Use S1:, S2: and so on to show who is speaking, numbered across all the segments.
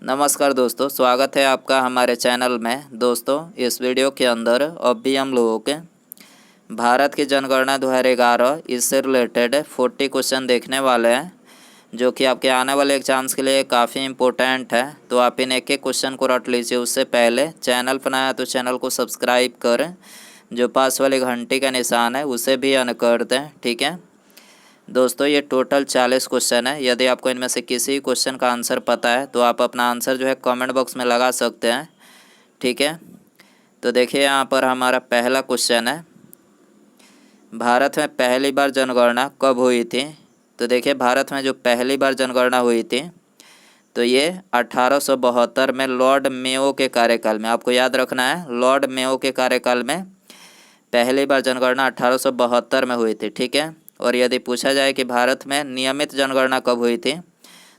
S1: नमस्कार दोस्तों, स्वागत है आपका हमारे चैनल में। दोस्तों, इस वीडियो के अंदर अब भी हम लोगों के भारत की जनगणना 2011 इससे रिलेटेड 40 क्वेश्चन देखने वाले हैं, जो कि आपके आने वाले एग्जाम्स के लिए काफ़ी इम्पोर्टेंट है। तो आप इन एक एक क्वेश्चन को रट लीजिए। उससे पहले चैनल पर नया तो चैनल को सब्सक्राइब करें, जो पास वाली घंटी का निशान है उसे भी ऑन कर दें। ठीक है दोस्तों, ये टोटल 40 क्वेश्चन है। यदि आपको इनमें से किसी क्वेश्चन का आंसर पता है तो आप अपना आंसर जो है कमेंट बॉक्स में लगा सकते हैं। ठीक है, तो देखिए यहाँ पर हमारा पहला क्वेश्चन है, भारत में पहली बार जनगणना कब हुई थी। तो देखिए, भारत में जो पहली बार जनगणना हुई थी तो ये 1872 में लॉर्ड मेयो के कार्यकाल में। आपको याद रखना है, लॉर्ड मेयो के कार्यकाल में पहली बार जनगणना 1872 में हुई थी। ठीक है, और यदि पूछा जाए कि भारत में नियमित जनगणना कब हुई थी,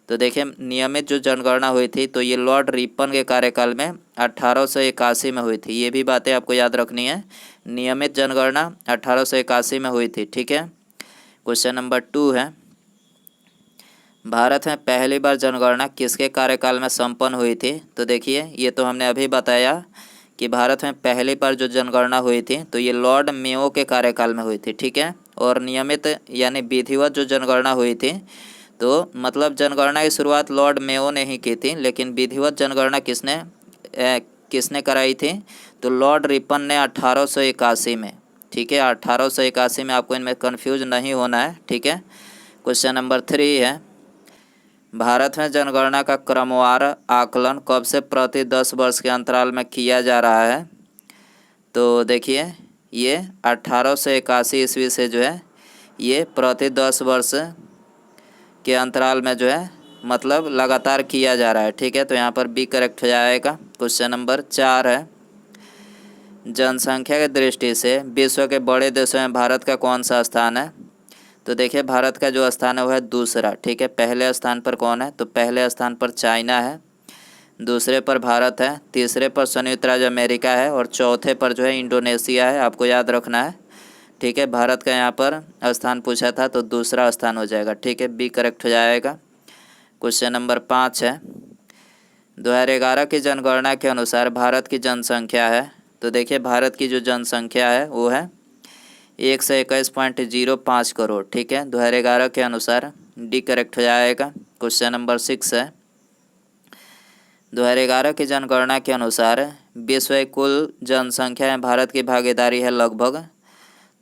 S1: तो देखिए नियमित जो जनगणना हुई थी तो ये लॉर्ड रिपन के कार्यकाल में 1881 में हुई थी। ये भी बातें आपको याद रखनी है, नियमित जनगणना 1881 में हुई थी। ठीक है, क्वेश्चन नंबर 2 है, भारत में पहली बार जनगणना किसके कार्यकाल में संपन्न हुई थी। तो देखिए, ये तो हमने अभी बताया कि भारत में पहली बार जो जनगणना हुई थी तो ये लॉर्ड मेयो के कार्यकाल में हुई थी। ठीक है, और नियमित यानी विधिवत जो जनगणना हुई थी, तो मतलब जनगणना की शुरुआत लॉर्ड मेयो ने ही की थी, लेकिन विधिवत जनगणना किसने कराई थी, तो लॉर्ड रिपन ने 1881 में। ठीक है, 1881 में। आपको इनमें कन्फ्यूज नहीं होना है। ठीक है, क्वेश्चन नंबर 3 है, भारत में जनगणना का क्रमवार आकलन कब से प्रति 10 वर्ष के अंतराल में किया जा रहा है। तो देखिए, ये 1881 ईस्वी से जो है ये प्रति 10 वर्ष के अंतराल में जो है मतलब लगातार किया जा रहा है। ठीक है, तो यहाँ पर बी करेक्ट हो जाएगा। क्वेश्चन नंबर 4 है, जनसंख्या की दृष्टि से विश्व के बड़े देशों में भारत का कौन सा स्थान है। तो देखिए, भारत का जो स्थान है वो है दूसरा। ठीक है, पहले स्थान पर कौन है, तो पहले स्थान पर चाइना है, दूसरे पर भारत है, तीसरे पर संयुक्त राज्य अमेरिका है और चौथे पर जो है इंडोनेशिया है। आपको याद रखना है। ठीक है, भारत का यहाँ पर स्थान पूछा था तो दूसरा स्थान हो जाएगा। ठीक है, बी करेक्ट हो जाएगा। क्वेश्चन नंबर 5 है, 2011 की जनगणना के अनुसार भारत की जनसंख्या है। तो देखिए, भारत की जो जनसंख्या है वो है 121.05 करोड़। ठीक है, 2011 के अनुसार डी करेक्ट हो जाएगा। क्वेश्चन नंबर 6 है, 2011 की जनगणना के अनुसार विश्व की कुल जनसंख्या में भारत की भागीदारी है लगभग।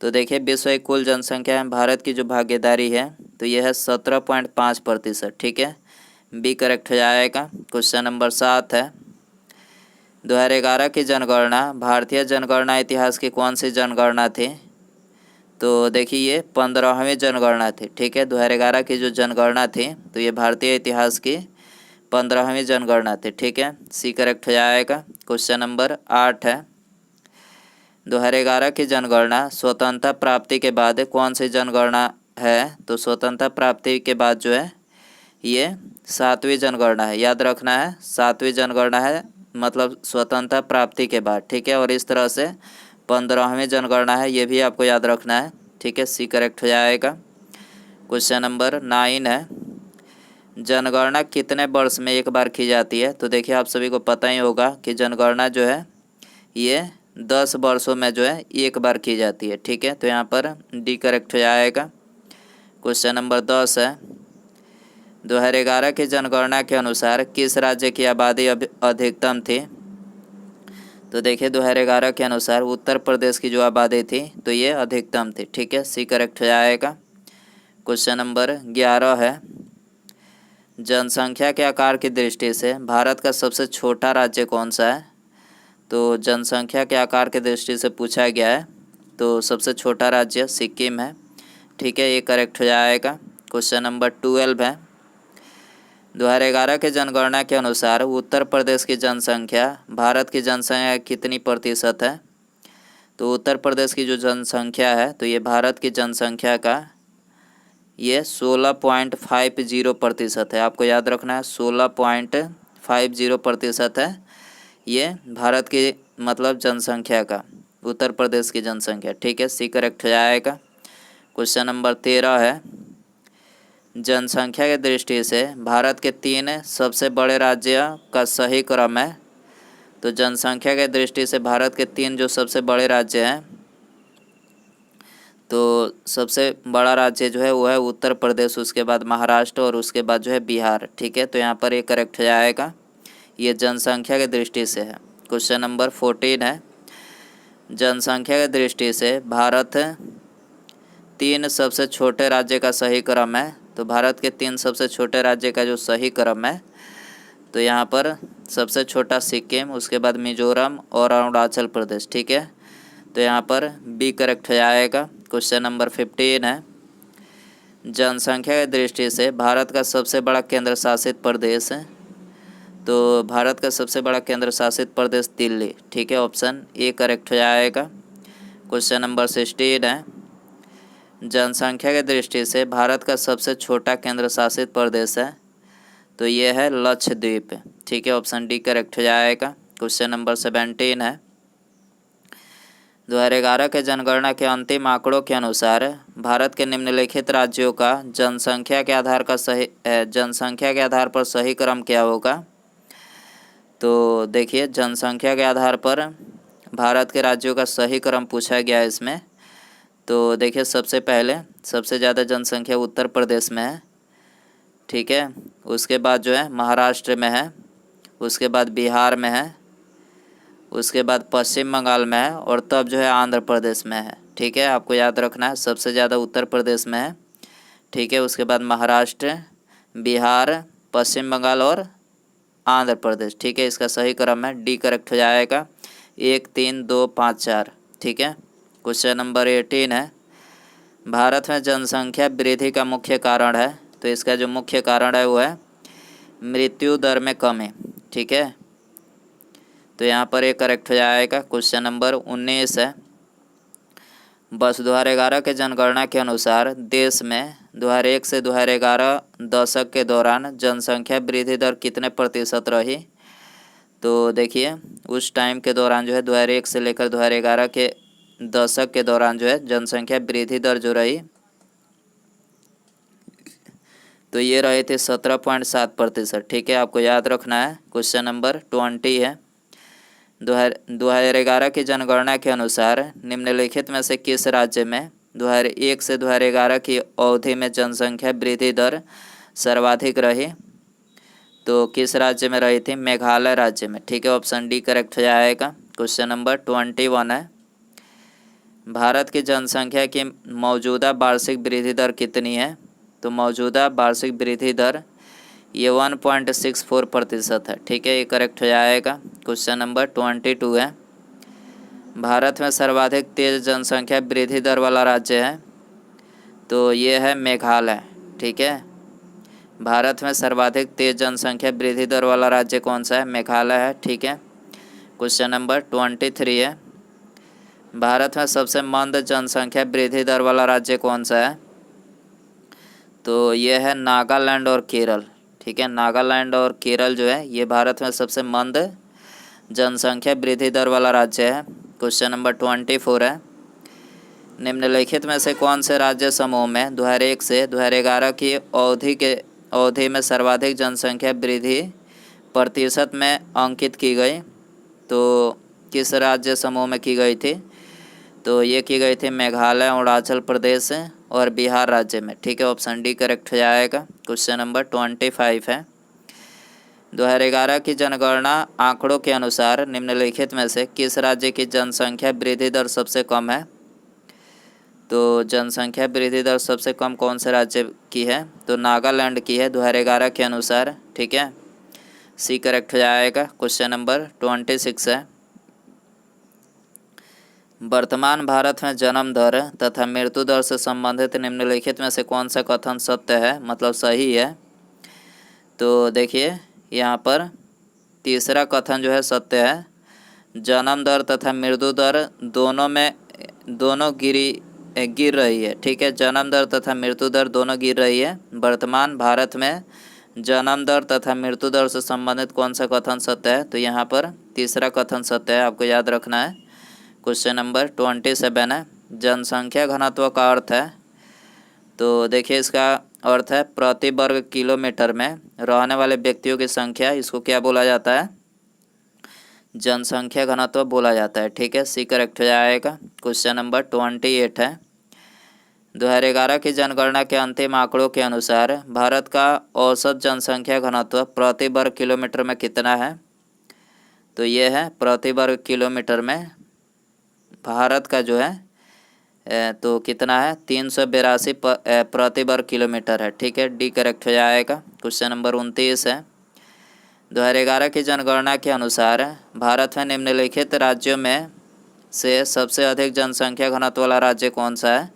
S1: तो देखिए, विश्व की कुल जनसंख्या में भारत की जो भागीदारी है तो यह है 17.5%। ठीक है, बी करेक्ट हो जाएगा। क्वेश्चन नंबर 7 है, 2011 की जनगणना भारतीय जनगणना इतिहास की कौन सी जनगणना थी। तो देखिए, ये 15वीं जनगणना थी। ठीक है, 2011 की जो जनगणना थी तो ये भारतीय इतिहास की 15वीं जनगणना थी। ठीक है, सी करेक्ट हो जाएगा। क्वेश्चन नंबर 8 है, 2011 की जनगणना स्वतंत्रता प्राप्ति के बाद कौन सी जनगणना है। तो स्वतंत्रता प्राप्ति के बाद जो है ये 7वीं जनगणना है। याद रखना है, 7वीं जनगणना है, मतलब स्वतंत्रता प्राप्ति के बाद। ठीक है, और इस तरह से 15वीं जनगणना है, ये भी आपको याद रखना है। ठीक है, सी करेक्ट हो जाएगा। क्वेश्चन नंबर 9 है, जनगणना कितने वर्ष में एक बार की जाती है। तो देखिए, आप सभी को पता ही होगा कि जनगणना जो है ये 10 वर्षों में जो है एक बार की जाती है। ठीक है, तो यहाँ पर डी करेक्ट हो जाएगा। क्वेश्चन नंबर 10 है, 2011 की जनगणना के अनुसार किस राज्य की आबादी अधिकतम थी। तो देखिए, 2011 के अनुसार उत्तर प्रदेश की जो आबादी थी तो ये अधिकतम थी। ठीक है, सी करेक्ट हो जाएगा। क्वेश्चन नंबर 11 है, जनसंख्या के आकार की दृष्टि से भारत का सबसे छोटा राज्य कौन सा है। तो जनसंख्या के आकार की दृष्टि से पूछा गया है तो सबसे छोटा राज्य सिक्किम है। ठीक है, ये करेक्ट हो जाएगा। क्वेश्चन नंबर 12 है, 2011 के जनगणना के अनुसार उत्तर प्रदेश की जनसंख्या भारत की जनसंख्या कितनी प्रतिशत है। तो उत्तर प्रदेश की जो जनसंख्या है तो ये भारत की जनसंख्या का ये 16.50% है। आपको याद रखना है, 16.50% है ये भारत की मतलब जनसंख्या का, उत्तर प्रदेश की जनसंख्या। ठीक है, सी करेक्ट हो जाएगा। क्वेश्चन नंबर 13 है, जनसंख्या की दृष्टि से भारत के 3 सबसे बड़े राज्य का सही क्रम है। तो जनसंख्या के दृष्टि से भारत के 3 जो सबसे बड़े राज्य हैं, तो सबसे बड़ा राज्य जो है वो है उत्तर प्रदेश, उसके बाद महाराष्ट्र और उसके बाद जो है बिहार। ठीक है, तो यहाँ पर ये करेक्ट हो जाएगा। ये जनसंख्या की दृष्टि से है। क्वेश्चन नंबर 14 है, जनसंख्या की दृष्टि से भारत 3 सबसे छोटे राज्य का सही क्रम है। तो भारत के 3 सबसे छोटे राज्य का जो सही क्रम है, तो यहाँ पर सबसे छोटा सिक्किम, उसके बाद मिजोरम और अरुणाचल प्रदेश। ठीक है, तो यहाँ पर बी करेक्ट हो जाएगा। क्वेश्चन नंबर 15 है, जनसंख्या की दृष्टि से भारत का सबसे बड़ा केंद्र शासित प्रदेश है। तो भारत का सबसे बड़ा केंद्र शासित प्रदेश दिल्ली। ठीक है, ऑप्शन ए करेक्ट हो जाएगा। क्वेश्चन नंबर 16 है, जनसंख्या की दृष्टि से भारत का सबसे छोटा केंद्र शासित प्रदेश है। तो ये है लक्षद्वीप। ठीक है, ऑप्शन डी करेक्ट हो जाएगा। क्वेश्चन नंबर 17 है, 2011 के जनगणना के अंतिम आंकड़ों के अनुसार भारत के निम्नलिखित राज्यों का जनसंख्या के आधार पर सही क्रम क्या होगा। तो देखिए, जनसंख्या के आधार पर भारत के राज्यों का सही क्रम पूछा गया है इसमें। तो देखिए, सबसे पहले सबसे ज़्यादा जनसंख्या उत्तर प्रदेश में है। ठीक है, उसके बाद जो है महाराष्ट्र में है, उसके बाद बिहार में है, उसके बाद पश्चिम बंगाल में है और तब जो है आंध्र प्रदेश में है। ठीक है, आपको याद रखना है, सबसे ज़्यादा उत्तर प्रदेश में है। ठीक है, उसके बाद महाराष्ट्र, बिहार, पश्चिम बंगाल और आंध्र प्रदेश। ठीक है, इसका सही क्रम है डी करेक्ट हो जाएगा। 1, 3, 2, 5, 4। ठीक है, क्वेश्चन नंबर 18 है, भारत में जनसंख्या वृद्धि का मुख्य कारण है। तो इसका जो मुख्य कारण है वो है मृत्यु दर में कमी। ठीक है, तो यहाँ पर ये करेक्ट हो जाएगा। क्वेश्चन नंबर 19 है, वर्ष 2011 के जनगणना के अनुसार देश में 2001 से 2011 दशक के दौरान जनसंख्या वृद्धि दर कितने प्रतिशत रही। तो देखिए, उस टाइम के दौरान जो है 2001 से लेकर 2011 के दशक के दौरान जो है जनसंख्या वृद्धि दर जो रही, तो ये रहे थे 17.7%। ठीक है, आपको याद रखना है। क्वेश्चन नंबर 20 है, 2011 की जनगणना के अनुसार निम्नलिखित में से किस राज्य में 2001 से 2011 की अवधि में जनसंख्या वृद्धि दर सर्वाधिक रही। तो किस राज्य में रही थी? मेघालय राज्य में। ठीक है, ऑप्शन डी करेक्ट हो जाएगा। क्वेश्चन नंबर 21 है, भारत की जनसंख्या की मौजूदा वार्षिक वृद्धि दर कितनी है। तो मौजूदा वार्षिक वृद्धि दर ये 1.64% है। ठीक है, ये करेक्ट हो जाएगा। क्वेश्चन नंबर 22 है, भारत में सर्वाधिक तेज जनसंख्या वृद्धि दर वाला राज्य है। तो ये है मेघालय। ठीक है, भारत में सर्वाधिक तेज जनसंख्या वृद्धि दर वाला राज्य कौन सा है? मेघालय है। ठीक है, क्वेश्चन नंबर 23 है, भारत में सबसे मंद जनसंख्या वृद्धि दर वाला राज्य कौन सा है? तो ये है नागालैंड और केरल। ठीक है, नागालैंड और केरल जो है ये भारत में सबसे मंद जनसंख्या वृद्धि दर वाला राज्य है। क्वेश्चन नंबर 24 है, निम्नलिखित में से कौन से राज्य समूह में 2001 से 2011 की अवधि में सर्वाधिक जनसंख्या वृद्धि प्रतिशत में अंकित की गई। तो किस राज्य समूह में की गई थी? तो ये की गई थी मेघालय, अरुणाचल प्रदेश और बिहार राज्य में। ठीक है, ऑप्शन डी करेक्ट हो जाएगा। क्वेश्चन नंबर 25 है, 2011 की जनगणना आंकड़ों के अनुसार निम्नलिखित में से किस राज्य की जनसंख्या वृद्धि दर सबसे कम है? तो जनसंख्या वृद्धि दर सबसे कम कौन से राज्य की है? तो नागालैंड की है 2011 के अनुसार। ठीक है, सी करेक्ट हो जाएगा। क्वेश्चन नंबर 26 है, वर्तमान भारत में जन्म दर तथा मृत्यु दर से संबंधित निम्नलिखित में से कौन सा कथन सत्य है, मतलब सही है? तो देखिए, यहाँ पर तीसरा कथन जो है सत्य है। जन्म दर तथा मृत्यु दर दोनों गिर रही है। ठीक है, जन्म दर तथा मृत्यु दर दोनों गिर रही है। वर्तमान भारत में जन्म दर तथा मृत्यु दर से संबंधित कौन सा कथन सत्य है? तो यहाँ पर तीसरा कथन सत्य है, आपको याद रखना है। क्वेश्चन नंबर 27 है, जनसंख्या घनत्व का अर्थ है। तो देखिए, इसका अर्थ है प्रति वर्ग किलोमीटर में रहने वाले व्यक्तियों की संख्या, इसको क्या बोला जाता है? जनसंख्या घनत्व बोला जाता है। ठीक है, सी करेक्ट हो जाएगा। क्वेश्चन नंबर 28 है, 2011 की जनगणना के अंतिम आंकड़ों के अनुसार भारत का औसत जनसंख्या घनत्व प्रति वर्ग किलोमीटर में कितना है? तो ये है प्रति वर्ग किलोमीटर में भारत का जो है तो कितना है? 382 प्रति वर्ग किलोमीटर है। ठीक है, डी करेक्ट हो जाएगा। क्वेश्चन नंबर 29 है, 2011 की जनगणना के अनुसार भारत में निम्नलिखित राज्यों में से सबसे अधिक जनसंख्या घनत्व वाला राज्य कौन सा है?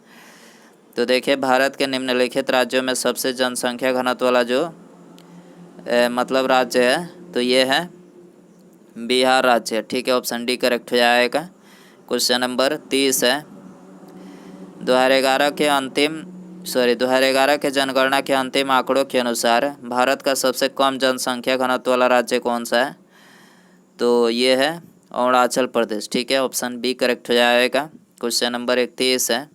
S1: तो देखिए, भारत के निम्नलिखित राज्यों में सबसे जनसंख्या घनत्व वाला जो मतलब राज्य है तो ये है बिहार राज्य। ठीक है, ऑप्शन डी करेक्ट हो जाएगा। क्वेश्चन नंबर 30 है, 2011 के जनगणना के अंतिम आंकड़ों के अनुसार भारत का सबसे कम जनसंख्या घनत्व वाला राज्य कौन सा है? तो ये है अरुणाचल प्रदेश। ठीक है, ऑप्शन बी करेक्ट हो जाएगा। क्वेश्चन नंबर 31 है,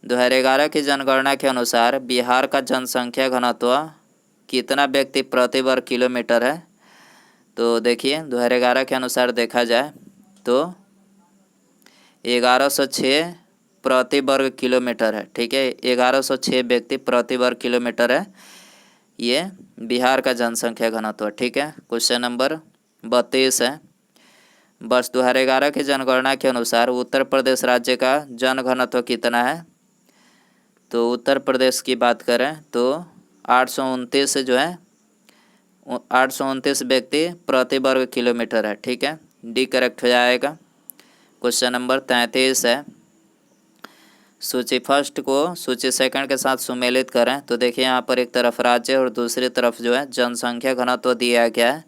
S1: 2011 की जनगणना के अनुसार बिहार का जनसंख्या घनत्व कितना व्यक्ति प्रति वर्ग किलोमीटर है? तो देखिए, 2011 के अनुसार देखा जाए तो 1106 प्रति वर्ग किलोमीटर है। ठीक है, 1106 व्यक्ति प्रति वर्ग किलोमीटर है ये बिहार का जनसंख्या घनत्व। ठीक है, क्वेश्चन नंबर 32 है, वर्ष 2011 की जनगणना के अनुसार उत्तर प्रदेश राज्य का जन घनत्व कितना है? तो उत्तर प्रदेश की बात करें तो 829 जो है 829 व्यक्ति प्रति वर्ग किलोमीटर है। ठीक है, डी करेक्ट हो जाएगा। क्वेश्चन नंबर 33 है, सूची फर्स्ट को सूची सेकंड के साथ सुमेलित करें। तो देखिए, यहाँ पर एक तरफ राज्य और दूसरी तरफ जो है जनसंख्या घनत्व दिया गया है।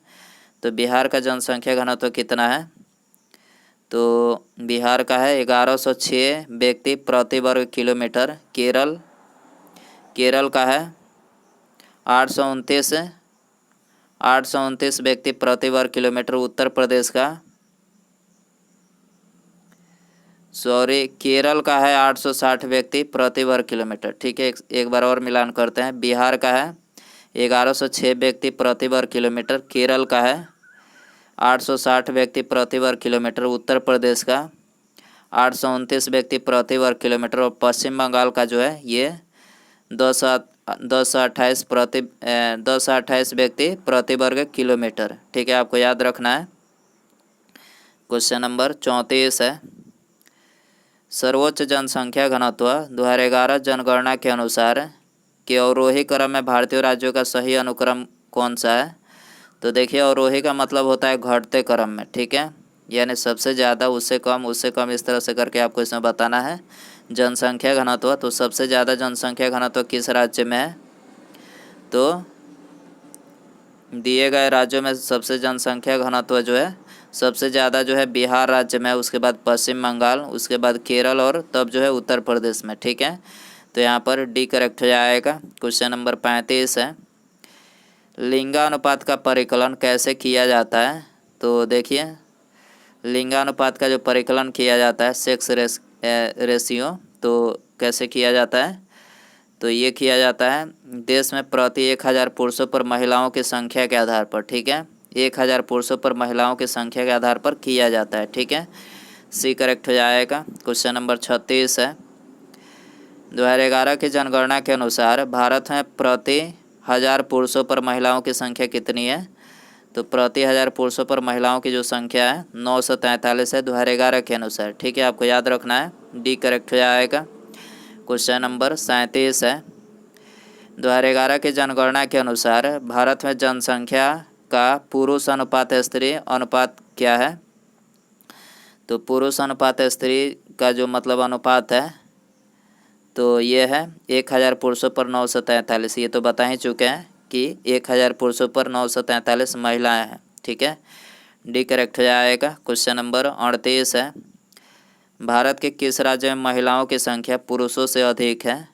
S1: तो बिहार का जनसंख्या घनत्व कितना है? तो बिहार का है 1106 व्यक्ति प्रति वर्ग किलोमीटर। केरल का है 829 व्यक्ति प्रति वर्ग किलोमीटर। उत्तर प्रदेश का केरल का है 860 व्यक्ति प्रति वर्ग किलोमीटर। ठीक है, एक बार और मिलान करते हैं। बिहार का है 1106 व्यक्ति प्रति वर्ग किलोमीटर। केरल का है 860 व्यक्ति प्रति वर्ग किलोमीटर। उत्तर प्रदेश का 829 व्यक्ति प्रति वर्ग किलोमीटर। और पश्चिम बंगाल का जो है ये 228 व्यक्ति प्रति वर्ग किलोमीटर। ठीक है, आपको याद रखना है। क्वेश्चन नंबर 34 है, सर्वोच्च जनसंख्या घनत्व 2011 जनगणना के अनुसार के अवरोही क्रम में भारतीय राज्यों का सही अनुक्रम कौन सा है? तो देखिए, अवरोही का मतलब होता है घटते क्रम में। ठीक है, यानी सबसे ज़्यादा, उससे कम, इस तरह से करके आपको इसमें बताना है जनसंख्या घनत्व। तो सबसे ज़्यादा जनसंख्या घनत्व किस राज्य में है? तो दिए गए राज्यों में सबसे जनसंख्या घनत्व जो है सबसे ज़्यादा जो है बिहार राज्य में है, उसके बाद पश्चिम बंगाल, उसके बाद केरल और तब जो है उत्तर प्रदेश में। ठीक है, तो यहाँ पर डी करेक्ट हो जाएगा। क्वेश्चन नंबर 35 है, लिंगानुपात का परिकलन कैसे किया जाता है? तो देखिए, लिंगानुपात का जो परिकलन किया जाता है सेक्स रेशियो, तो कैसे किया जाता है? तो ये किया जाता है देश में प्रति 1000 पुरुषों पर महिलाओं की संख्या के आधार पर। ठीक है, 1000 पुरुषों पर महिलाओं की संख्या के आधार पर किया जाता है। ठीक है, सी करेक्ट हो जाएगा। क्वेश्चन नंबर 36 है, 2011 की जनगणना के अनुसार भारत में प्रति 1000 पुरुषों पर महिलाओं की संख्या कितनी है? तो प्रति 1000 पुरुषों पर महिलाओं की जो संख्या है 943 है 2011 के अनुसार। ठीक है, आपको याद रखना है, डी करेक्ट हो जाएगा। क्वेश्चन नंबर 37 है, 2011 की जनगणना के अनुसार भारत में जनसंख्या का पुरुष अनुपात स्त्री अनुपात क्या है? तो पुरुष अनुपात स्त्री का जो मतलब अनुपात है तो ये है 1000 पुरुषों पर 943। ये तो बता ही चुके हैं कि 1000 पुरुषों पर 943 महिलाएं हैं। ठीक है, डी करेक्ट हो जाएगा। क्वेश्चन नंबर 38 है, भारत के किस राज्य में महिलाओं की संख्या पुरुषों से अधिक है?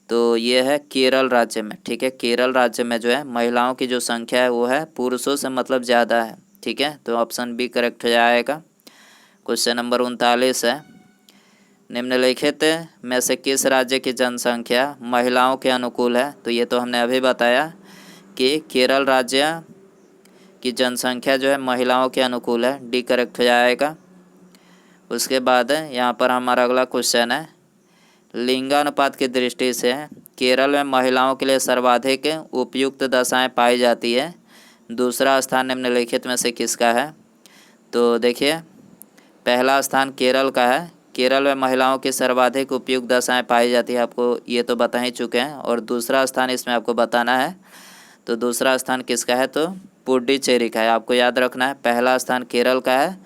S1: तो ये है केरल राज्य में। ठीक है, केरल राज्य में जो है महिलाओं की जो संख्या है वो है पुरुषों से मतलब ज़्यादा है। ठीक है, तो ऑप्शन बी करेक्ट हो जाएगा। क्वेश्चन नंबर 39 है, निम्नलिखित में से किस राज्य की जनसंख्या महिलाओं के अनुकूल है? तो ये तो हमने अभी बताया कि केरल राज्य की जनसंख्या जो है महिलाओं के अनुकूल है, डी करेक्ट हो जाएगा। उसके बाद यहाँ पर हमारा अगला क्वेश्चन है, लिंगानुपात की दृष्टि से केरल में महिलाओं के लिए सर्वाधिक उपयुक्त दशाएं पाई जाती है, दूसरा स्थान निम्नलिखित में से किसका है? तो देखिए, पहला स्थान केरल का है। केरल में महिलाओं की सर्वाधिक उपयुक्त दशाएं पाई जाती है, आपको ये तो बता ही चुके हैं। और दूसरा स्थान इसमें आपको बताना है, तो दूसरा स्थान किसका है? तो पुडुचेरी का है। आपको याद रखना है, पहला स्थान केरल का है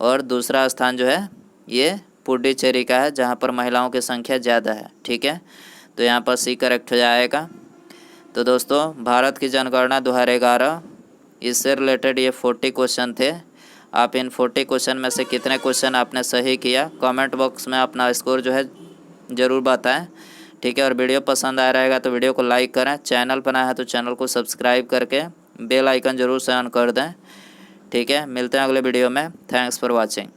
S1: और दूसरा स्थान जो है ये पुडुचेरी का है, जहाँ पर महिलाओं की संख्या ज़्यादा है। ठीक है, तो यहाँ पर सी करेक्ट हो जाएगा। तो दोस्तों, भारत की जनगणना 2011 इससे रिलेटेड ये 40 क्वेश्चन थे। आप इन 40 क्वेश्चन में से कितने क्वेश्चन आपने सही किया, कमेंट बॉक्स में अपना स्कोर जो है ज़रूर बताएं। ठीक है, और वीडियो पसंद आ रहेगा तो वीडियो को लाइक करें, चैनल पर नया है तो चैनल को सब्सक्राइब करके बेल आइकन ज़रूर से ऑन कर दें। ठीक है, मिलते हैं अगले वीडियो में। Thanks for watching.